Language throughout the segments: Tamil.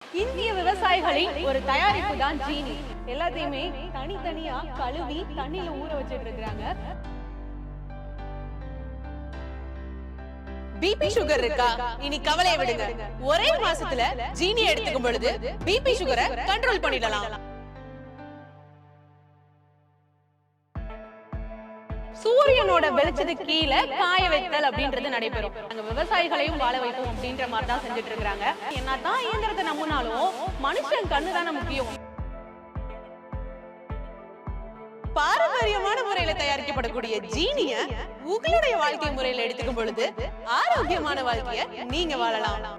இந்திய விவசாயிகளின் ஒரு தயாரிப்பு தான் ஜீனி. எல்லாத்தையுமே தனித்தனியா கழுவி தண்ணியில ஊற வச்சிட்டு இருக்காங்க. பிபி சுகர் இருக்கா? இனி கவலையை விடுங்க. ஒரே மாசத்துல ஜீனி எடுத்துக்கும் பொழுது பிபி சுகரை கண்ட்ரோல் பண்ணிடலாம். சூரியனோட வெளிச்சத்துக்கு கீழே காய வைத்தல் அப்படின்றது நடைபெறும். அங்க விவசாயிகளையும் வாழ வைப்போம் அப்படின்ற மாதிரி தான் செஞ்சுட்டு இருக்காங்க. என்னதான் இயந்திரத்தை நம்பினாலும் மனுஷன் கண்ணு தானே முக்கியம். பாரம்பரியமான முறையில தயாரிக்கப்படக்கூடிய ஜீனிய உங்களுடைய வாழ்க்கை முறையில எடுத்துக்கும் பொழுது ஆரோக்கியமான வாழ்க்கைய நீங்க வாழலாம்.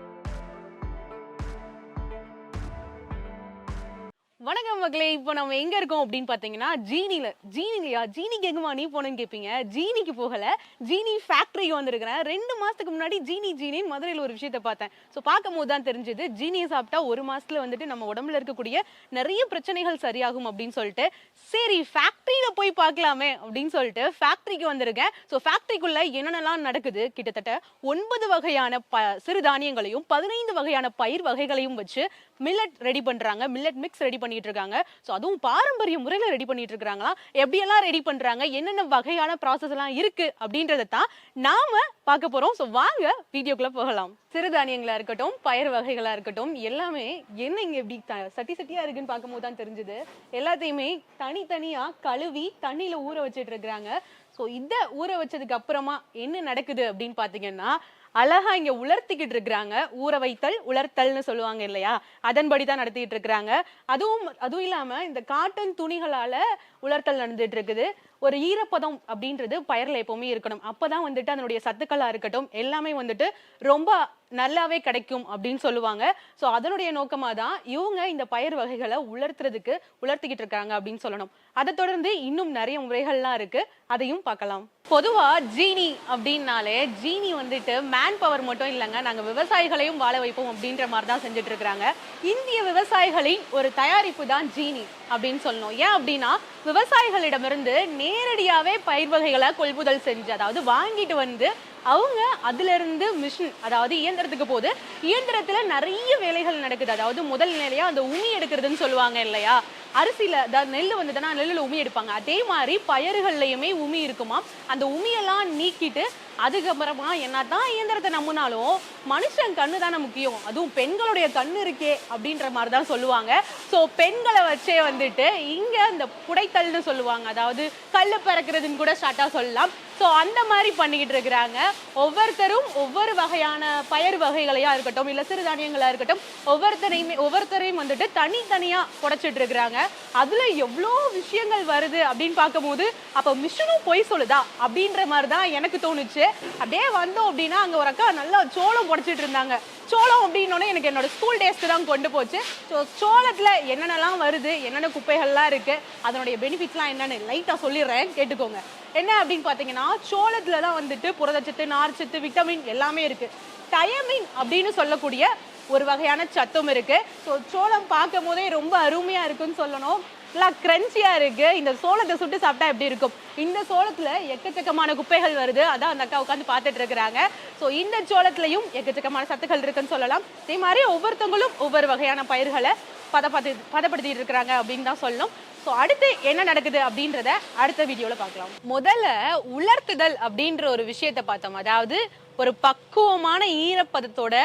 வணக்கம் மக்களே, இப்போ நம்ம எங்க இருக்கோம் அப்படின்னு பாத்தீங்கன்னா ஜீனிலையா ஜீனிக்கு எங்கம்மா நீ போனேன்னு கேட்பீங்க. ஜீனிக்கு போகல, ஜீனி ஃபேக்டரிக்கு வந்திருக்கிறேன். 2 மாசத்துக்கு முன்னாடி ஜீனி மதுரையில் ஒரு விஷயத்த பார்த்தேன். ஸோ பார்க்கும் போது தான் தெரிஞ்சது ஜீனியை சாப்பிட்டா 1 மாசத்துல வந்துட்டு நம்ம உடம்புல இருக்கக்கூடிய நிறைய பிரச்சனைகள் சரியாகும் அப்படின்னு சொல்லிட்டு, சரி ஃபேக்டரியில போய் பார்க்கலாமே அப்படின்னு சொல்லிட்டு ஃபேக்டரிக்கு வந்திருக்கேன். ஸோ ஃபேக்டரிக்குள்ள என்னென்னலாம் நடக்குது, கிட்டத்தட்ட 9 வகையான சிறுதானியங்களையும் 15 வகையான பயிர் வகைகளையும் வச்சு மில்லட் ரெடி பண்றாங்க, மில்லட் மிக்ஸ் ரெடி பண்ணிட்டு இருக்காங்க. சோ அதுவும் பாரம்பரிய முறையில ரெடி பண்ணிட்டு இருக்காங்களா, எப்படி எல்லாம் ரெடி பண்றாங்க, என்னென்ன வகையான ப்ராசஸ் எல்லாம் இருக்கு அப்படின்றத தான் நாம பார்க்க போறோம். சோ வாங்க வீடியோக்குள்ள போகலாம். சிறுதானியங்களா இருக்கட்டும், பயிர் வகைகளா இருக்கட்டும், எல்லாமே என்ன இங்க எப்படி சட்டியா இருக்குன்னு பார்க்கும்போது தான் தெரிஞ்சது. எல்லாத்தையுமே தனித்தனியா கழுவி தண்ணியில ஊற வச்சிட்டு இருக்காங்க. சோ இத ஊற வச்சதுக்கு அப்புறமா என்ன நடக்குது அப்படின்னு பாத்தீங்கன்னா, அழகா இங்க உலர்த்திக்கிட்டு இருக்கிறாங்க. ஊற வைத்தல் உலர்த்தல்னு சொல்லுவாங்க இல்லையா, அதன்படிதான் நடத்திட்டு இருக்கிறாங்க. அதுவும் இல்லாம இந்த காட்டன் துணிகளால உலர்த்தல் நடந்துட்டு இருக்குது. ஒரு ஈரப்பதம் அப்படின்றது பயிர்ல எப்பவுமே இருக்கணும். அப்பதான் வந்துட்டு அதனுடைய சத்துக்களா இருக்கட்டும் எல்லாமே வந்துட்டு ரொம்ப நல்லாவே கிடைக்கும் அப்படின்னு சொல்லுவாங்க. சோ அதனுடைய நோக்கமா தான் இவங்க இந்த பயிர் வகைகளை உலர்த்திக்கிட்டு இருக்காங்க அப்படின்னு சொல்லணும். அதை தொடர்ந்து இன்னும் நிறைய முறைகள்லாம் இருக்கு, அதையும் பார்க்கலாம். பொதுவா ஜீனி அப்படின்னாலே ஜீனி வந்துட்டு மேன் பவர் மட்டும் இல்லைங்க, நாங்க விவசாயிகளையும் வாழ வைப்போம் அப்படின்ற மாதிரி தான் செஞ்சுட்டு இருக்காங்க. இந்திய விவசாயிகளின் ஒரு தயாரிப்பு தான் ஜீனி அப்படின்னு சொல்லணும். ஏன் அப்படின்னா விவசாயிகளிடமிருந்து நேரடியாவே பயிர் வகைகளை கொள்முதல் செஞ்சு, அதாவது வாங்கிட்டு வந்து அவங்க அதுல இருந்து மிஷின், அதாவது இயந்திரத்துக்கு போது இயந்திரத்துல நிறைய வேலைகள் நடக்குது. அதாவது முதல் நிலையா அந்த உமி எடுக்கிறதுன்னு சொல்லுவாங்க இல்லையா, அரிசியில அதாவது நெல் வந்துட்டுனா நெல்லுல உமி எடுப்பாங்க. அதே மாதிரி பயிர்கள்லயுமே உமி இருக்குமா. அந்த உமியெல்லாம் நீக்கிட்டு அதுக்கப்புறமா என்னதான் இயந்திரத்தை நம்பினாலும் மனுஷன் கண்ணு தானே முக்கியம். அதுவும் பெண்களுடைய கண்ணு இருக்கே அப்படின்ற மாதிரி தான் சொல்லுவாங்க. ஸோ பெண்களை வச்சே வந்துட்டு இங்க இந்த புடைத்தல்னு சொல்லுவாங்க, அதாவது கல்லு பறக்கிறதுன்னு கூட ஸ்டார்ட்டா சொல்லலாம். ஸோ அந்த மாதிரி பண்ணிக்கிட்டு இருக்கிறாங்க. ஒவ்வொருத்தரும் ஒவ்வொரு வகையான பயிர் வகைகளையா இருக்கட்டும், இல்ல சிறுதானியங்களா இருக்கட்டும், ஒவ்வொருத்தரையும் வந்துட்டு தனித்தனியா புடைச்சிட்டு இருக்கிறாங்க. அதுல எவ்வளோ விஷயங்கள் வருது அப்படின்னு பார்க்கும்போது அப்ப மிஷினும் பொய் சொல்லுதா அப்படின்ற மாதிரி தான் எனக்கு தோணுச்சு. அப்படியே வந்தோம் அப்படின்னா அங்க ஒரு அக்கா நல்லா சோளம் புடைச்சிட்டு இருந்தாங்க. சோளம் அப்படின்னோடனே எனக்கு என்னோட ஸ்கூல் டேஸ்க்கு தான் கொண்டு போச்சு. ஸோ சோளத்துல என்னென்னலாம் வருது, என்னென்ன குப்பைகள்லாம் இருக்கு, அதனுடைய பெனிஃபிட்ஸ்லாம் என்னன்னு லைட்டா சொல்லிடுறேன், கேட்டுக்கோங்க. என்ன அப்படின்னு பாத்தீங்கன்னா, சோளத்துல தான் வந்துட்டு புரதச்சத்து, நார்ச்சத்து, விட்டமின் எல்லாமே இருக்கு. டயமின் அப்படின்னு சொல்லக்கூடிய ஒரு வகையான சத்தும் இருக்கு. ஸோ சோளம் பார்க்கும் போதே ரொம்ப அருமையா இருக்குன்னு சொல்லணும். நல்லா கிரன்ச்சியா இருக்கு. இந்த சோளத்தை சுட்டு சாப்பிட்டா எப்படி இருக்கும். இந்த சோளத்துல எக்கச்சக்கமான குப்பைகள் வருது, அதான் அந்த அக்கா உட்காந்து பார்த்துட்டு இருக்கிறாங்க. ஸோ இந்த சோளத்திலையும் எக்கச்சக்கமான சத்துக்கள் இருக்குன்னு சொல்லலாம். அதே மாதிரி ஒவ்வொருத்தவங்களும் ஒவ்வொரு வகையான பயிர்களை பதப்படுத்திட்டு இருக்கிறாங்க அப்படின்னு தான் சொல்லணும். ஸோ அடுத்து என்ன நடக்குது அப்படின்றத அடுத்த வீடியோல பார்க்கலாம். முதல்ல உலர்த்துதல் அப்படின்ற ஒரு விஷயத்த பார்த்தோம். அதாவது ஒரு பக்குவமான ஈரப்பதத்தோட,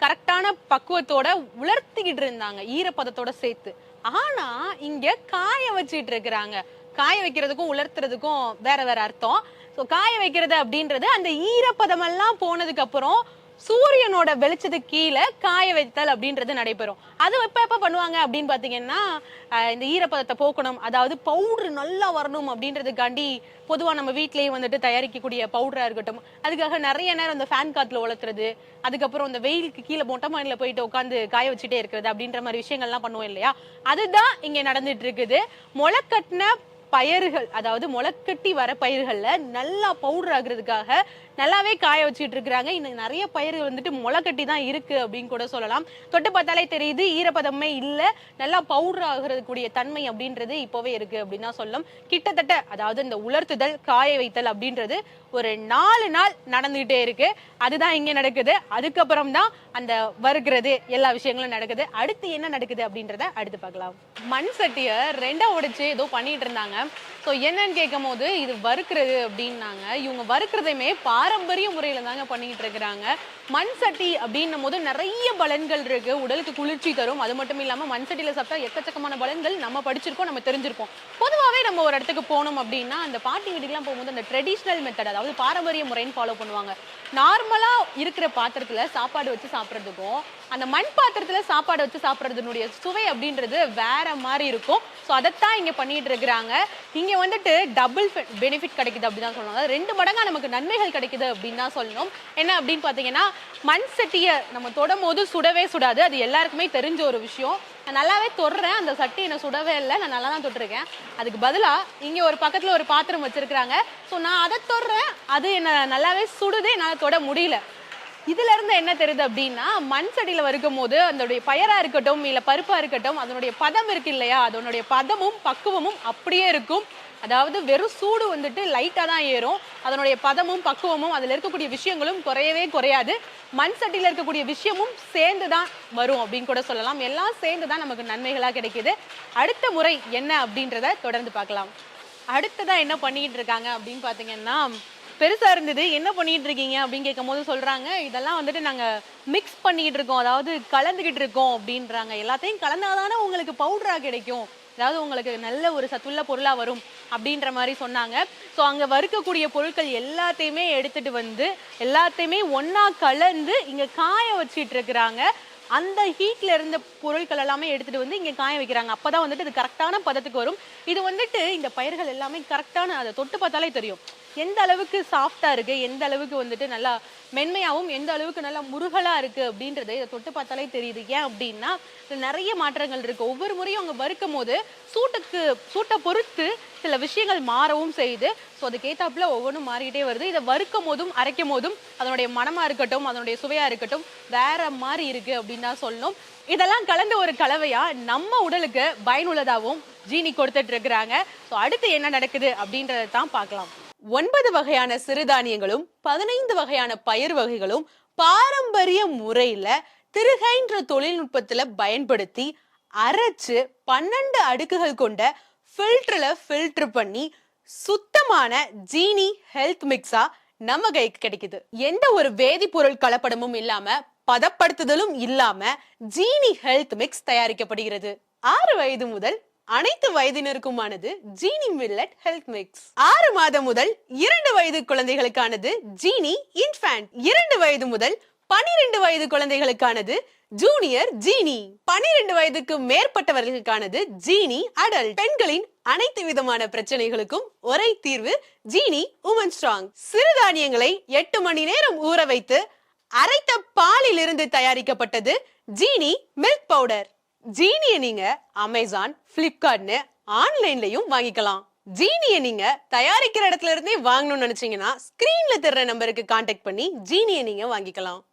கரெக்டான பக்குவத்தோட உலர்த்திக்கிட்டு இருந்தாங்க, ஈரப்பதத்தோட சேர்த்து. ஆனா இங்க காய வச்சிட்டு இருக்கிறாங்க. காய வைக்கிறதுக்கும் உலர்த்துறதுக்கும் வேற வேற அர்த்தம். ஸோ காய வைக்கிறது அப்படின்றது அந்த ஈரப்பதம் எல்லாம் போனதுக்கு அப்புறம் சூரியனோட வெளிச்சத்துக்கு கீழே காய வைத்தல் அப்படின்றது நடைபெறும். அது எப்ப பண்ணுவாங்க அப்படின்னு பாத்தீங்கன்னா, இந்த ஈரப்பதத்தை போக்கணும், அதாவது பவுடர் நல்லா வரணும் அப்படின்றதுக்காண்டி பொதுவா நம்ம வீட்லயே வந்துட்டு தயாரிக்கக்கூடிய பவுடரா இருக்கட்டும், அதுக்காக நிறைய நேரம் இந்த ஃபேன் காத்துல உலர்த்துறது, அதுக்கப்புறம் இந்த வெயிலுக்கு கீழே மொட்டை மாடியில போயிட்டு உட்காந்து காய வச்சுட்டே இருக்கிறது அப்படின்ற மாதிரி விஷயங்கள்லாம் பண்ணுவோம் இல்லையா, அதுதான் இங்க நடந்துட்டு இருக்குது. முளைக்கட்டின பயிர்கள், அதாவது முளைக்கட்டி வர பயிர்கள்ல நல்லா பவுடர் ஆகுறதுக்காக நல்லாவே காய வச்சுட்டு இருக்காங்க. இன்னும் நிறைய பயிர்கள் வந்துட்டு முளைக்கட்டி தான் இருக்கு அப்படின்னு கூட சொல்லலாம். தொட்டு பார்த்தாலே தெரியுது, ஈரப்பதமே இல்ல, நல்லா பவுடர் ஆகுறதுக்குரிய தன்மை அப்படின்றது இப்பவே இருக்கு அப்படின்னு தான் சொல்லலாம். கிட்டத்தட்ட அதாவது இந்த உலர்த்துதல், காய வைத்தல் அப்படின்றது ஒரு 4 நாள் நடந்துகிட்டே இருக்கு. அதுதான் இங்க நடக்குது. அதுக்கப்புறம் தான் அந்த வறுக்கிறது எல்லா விஷயங்களும் நடக்குது. அடுத்து என்ன நடக்குது அப்படின்றத அடுத்து பார்க்கலாம். மண் சட்டிய 2ஆ உடைச்சு ஏதோ பண்ணிட்டு இருந்தாங்க. ஸோ என்னன்னு கேட்கும் போது இது வறுக்கிறது அப்படின்னாங்க. இவங்க வறுக்கிறதையுமே பாரம்பரிய முறையில தாங்க பண்ணிக்கிட்டு இருக்கிறாங்க. மண் சட்டி அப்படின்னும் போது நிறைய பலன்கள் இருக்கு. உடலுக்கு குளிர்ச்சி தரும். அது மட்டும் இல்லாம மண் சட்டியில சாப்பிட்டா எக்கச்சக்கமான பலன்கள் நம்ம படிச்சிருக்கோம், நம்ம தெரிஞ்சிருப்போம். பொதுவாகவே நம்ம ஒரு இடத்துக்கு போனோம் அப்படின்னா அந்த பாட்டி வீட்டுக்குலாம் போகும்போது அந்த ட்ரெடிஷ்னல் மெத்தட், அதாவது பாரம்பரிய முறைன்னு ஃபாலோ பண்ணுவாங்க. நார்மலா இருக்கிற பாத்திரத்துல சாப்பாடு வச்சு சாப்பிட்றதுக்கும் அந்த மண் பாத்திரத்துல சாப்பாடு வச்சு சாப்பிட்றதுனுடைய சுவை அப்படின்றது வேற மாதிரி இருக்கும். ஸோ அதைத்தான் இங்க பண்ணிட்டு இருக்கிறாங்க. இங்க வந்துட்டு டபுள் பெனிஃபிட் கிடைக்குது அப்படின்னு தான் சொல்லணும். அதாவது 2 மடங்கா நமக்கு நன்மைகள் கிடைக்குது அப்படின்னு தான் சொல்லணும். என்ன அப்படின்னு பாத்தீங்கன்னா, மண் சட்டியை நம்ம தொடும் போது சுடவே சுடாது. அது எல்லாருக்குமே தெரிஞ்ச ஒரு விஷயம். நான் நல்லாவே தொடுறேன், அந்த சட்டி என்ன சுடவே இல்லை, நான் நல்லா தான் தொட்டிருக்கேன். அதுக்கு பதிலா இங்க ஒரு பக்கத்துல ஒரு பாத்திரம் வச்சிருக்காங்க. ஸோ நான் அதை தொடுறேன், அது என்ன நல்லாவே சுடுது, என்னால் தொட முடியல. இதுல இருந்து என்ன தெரியுது அப்படின்னா, மண் சட்டியில வறுக்கும் போது அதனுடைய பயரா இருக்கட்டும் இல்ல பருப்பா இருக்கட்டும், அதனுடைய பதம் இருக்கு இல்லையா, அதனுடைய பதமும் பக்குவமும் அப்படியே இருக்கும். அதாவது வெறும் சூடு வந்துட்டு லைட்டா தான் ஏறும். அதனுடைய பதமும் பக்குவமும் அதுல இருக்கக்கூடிய விஷயங்களும் குறையவே குறையாது. மண் சட்டியில இருக்கக்கூடிய விஷயமும் சேர்ந்து தான் வரும் அப்படின்னு கூட சொல்லலாம். எல்லாம் சேர்ந்து தான் நமக்கு நன்மைகளா கிடைக்குது. அடுத்த முறை என்ன அப்படின்றத தொடர்ந்து பார்க்கலாம். அடுத்ததா என்ன பண்ணிட்டு இருக்காங்க அப்படின்னு பாத்தீங்கன்னா, பெருசா இருந்தது, என்ன பண்ணிட்டு இருக்கீங்க அப்படின்னு கேட்கும் போது சொல்றாங்க, இதெல்லாம் வந்துட்டு நாங்க மிக்ஸ் பண்ணிட்டு இருக்கோம், அதாவது கலந்துகிட்டு இருக்கோம் அப்படின்றாங்க. எல்லாத்தையும் கலந்தாதானே உங்களுக்கு பவுடரா கிடைக்கும், அதாவது உங்களுக்கு நல்ல ஒரு சத்துள்ள பொருளா வரும் அப்படின்ற மாதிரி சொன்னாங்க. ஸோ அங்க வறுக்கக்கூடிய பொருட்கள் எல்லாத்தையுமே எடுத்துட்டு வந்து எல்லாத்தையுமே ஒன்னா கலந்து இங்க காய வச்சிட்டு இருக்கிறாங்க. அந்த ஹீட்ல இருந்த பொருட்கள் எல்லாமே எடுத்துட்டு வந்து இங்க காய வைக்கிறாங்க. அப்பதான் வந்துட்டு இது கரெக்டான பதத்துக்கு வரும். இது வந்துட்டு இந்த பயிர்கள் எல்லாமே கரெக்டான, அதை தொட்டு பார்த்தாலே தெரியும் எந்த அளவுக்கு சாஃப்டா இருக்கு, எந்த அளவுக்கு வந்துட்டு நல்லா மென்மையாவும் எந்த அளவுக்கு நல்லா முருகலா இருக்கு அப்படின்றது இதை தொட்டு பார்த்தாலே தெரியுது. ஏன் அப்படின்னா நிறைய மாற்றங்கள் இருக்கு. ஒவ்வொரு முறையும் அவங்க வறுக்கும் போது சூட்டை பொறுத்து சில விஷயங்கள் மாறவும் செய்யுது. ஸோ அதுக்கேத்தாப்புல ஒவ்வொன்றும் மாறிக்கிட்டே வருது. இதை வறுக்கும் போதும் அரைக்கும் போதும் அதனுடைய மனமா இருக்கட்டும், அதனுடைய சுவையா இருக்கட்டும் வேற மாதிரி இருக்கு அப்படின்னு தான் சொல்லணும். இதெல்லாம் கலந்த ஒரு கலவையா நம்ம உடலுக்கு பயனுள்ளதாகவும் ஜீனி கொடுத்துட்டு இருக்கிறாங்க. ஸோ அடுத்து என்ன நடக்குது அப்படின்றத தான் பார்க்கலாம். 9 வகையான சிறுதானியங்களும் 15 வகையான பயிர் வகைகளும் பாரம்பரிய முறையில திருகைன்ற தொழில்நுட்பத்துல பயன்படுத்தி அரைச்சு 12 அடுக்குகள் கொண்ட ஃபில்டர் பண்ணி சுத்தமான ஜீனி ஹெல்த் மிக்ஸா நம்ம கைக்கு கிடைக்குது. எந்த ஒரு வேதிப்பொருள் கலப்படமும் இல்லாம, பதப்படுத்துதலும் இல்லாம ஜீனி ஹெல்த் மிக்ஸ் தயாரிக்கப்படுகிறது. 6 வயது முதல் அனைத்து வயதினருக்குமானது ஜீனி மில்லட் ஹெல்த் மிக்ஸ். 6 மாதம் முதல் 2 வயது குழந்தைகளுக்கானது ஜீனி இன்ஃபேண்ட். 2 வயது முதல் 12 வயது குழந்தைகளுக்கானது ஜூனியர் ஜீனி. 12 வயதுக்கு மேற்பட்டவர்களுக்கானது ஜீனி அடல்ட். பெண்களின் அனைத்து விதமான பிரச்சனைகளுக்கும் ஒரே தீர்வு ஜீனி உமன் ஸ்ட்ராங். சிறுதானியங்களை 8 மணி நேரம் ஊற வைத்து அரைத்த பாலில் இருந்து தயாரிக்கப்பட்டது ஜீனி மில்க் பவுடர். ஜீனியை நீங்க அமேசான், பிளிப்கார்ட்னு ஆன்லைன்லயும் வாங்கிக்கலாம். ஜீனியை நீங்க தயாரிக்கிற இடத்துல இருந்தே வாங்கணும்னு நினைச்சீங்கன்னா ஸ்கிரீன்ல தெரியற நம்பருக்கு கான்டாக்ட் பண்ணி ஜீனியை நீங்க வாங்கிக்கலாம்.